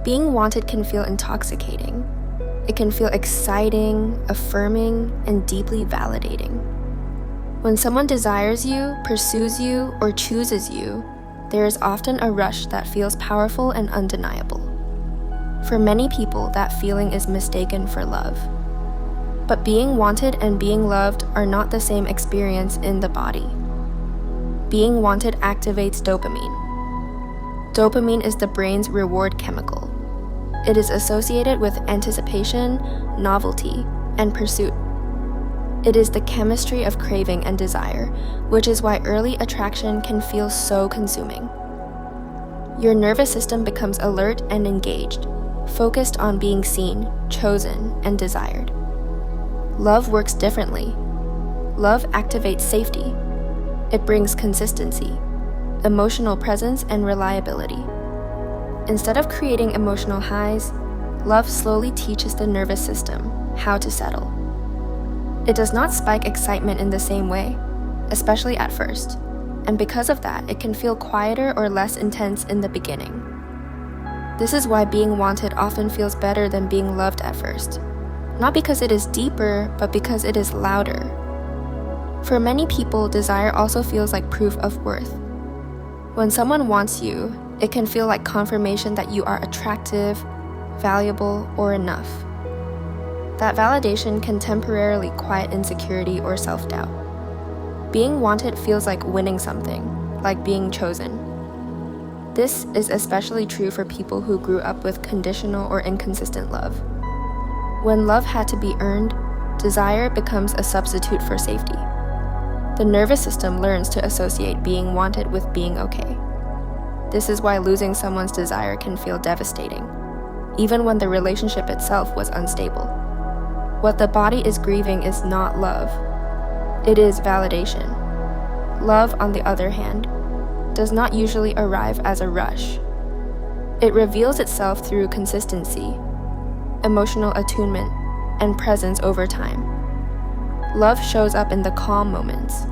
Being wanted can feel intoxicating. It can feel exciting, affirming, and deeply validating. When someone desires you, pursues you, or chooses you, there is often a rush that feels powerful and undeniable. For many people, that feeling is mistaken for love. But being wanted and being loved are not the same experience in the body. Being wanted activates dopamine. Dopamine is the brain's reward chemical. It is associated with anticipation, novelty, and pursuit. It is the chemistry of craving and desire, which is why early attraction can feel so consuming. Your nervous system becomes alert and engaged, focused on being seen, chosen, and desired. Love works differently. Love activates safety. It brings consistency, emotional presence, and reliability. Instead of creating emotional highs, love slowly teaches the nervous system how to settle. It does not spike excitement in the same way, especially at first, and because of that, it can feel quieter or less intense in the beginning. This is why being wanted often feels better than being loved at first. Not because it is deeper, but because it is louder. For many people, desire also feels like proof of worth. When someone wants you, it can feel like confirmation that you are attractive, valuable, or enough. That validation can temporarily quiet insecurity or self-doubt. Being wanted feels like winning something, like being chosen. This is especially true for people who grew up with conditional or inconsistent love. When love had to be earned, desire becomes a substitute for safety. The nervous system learns to associate being wanted with being okay. This is why losing someone's desire can feel devastating, even when the relationship itself was unstable. What the body is grieving is not love. It is validation. Love, on the other hand, does not usually arrive as a rush. It reveals itself through consistency, emotional attunement, and presence over time. Love shows up in the calm moments,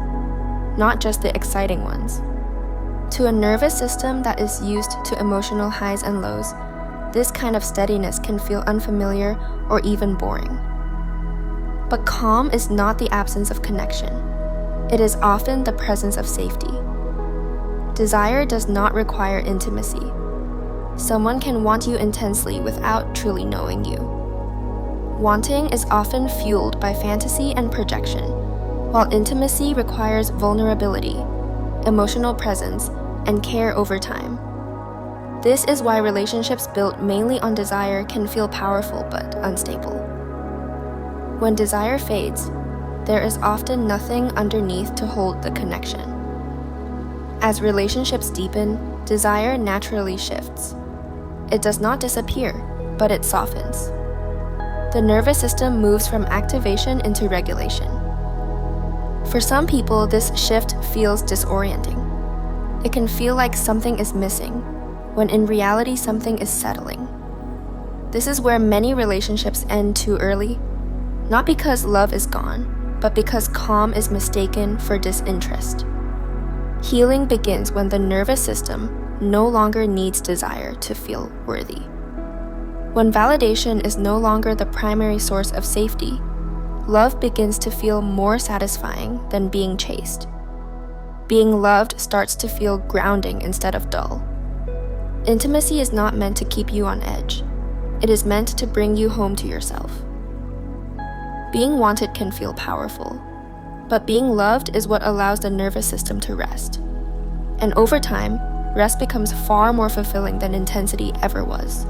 not just the exciting ones. To a nervous system that is used to emotional highs and lows, this kind of steadiness can feel unfamiliar or even boring. But calm is not the absence of connection. It is often the presence of safety. Desire does not require intimacy. Someone can want you intensely without truly knowing you. Wanting is often fueled by fantasy and projection, while intimacy requires vulnerability, emotional presence, and care over time. This is why relationships built mainly on desire can feel powerful but unstable. When desire fades, there is often nothing underneath to hold the connection. As relationships deepen, desire naturally shifts. It does not disappear, but it softens. The nervous system moves from activation into regulation. For some people, this shift feels disorienting. It can feel like something is missing, when in reality something is settling. This is where many relationships end too early, not because love is gone, but because calm is mistaken for disinterest. Healing begins when the nervous system no longer needs desire to feel worthy. When validation is no longer the primary source of safety, love begins to feel more satisfying than being chased. Being loved starts to feel grounding instead of dull. Intimacy is not meant to keep you on edge. It is meant to bring you home to yourself. Being wanted can feel powerful, but being loved is what allows the nervous system to rest. And over time, rest becomes far more fulfilling than intensity ever was.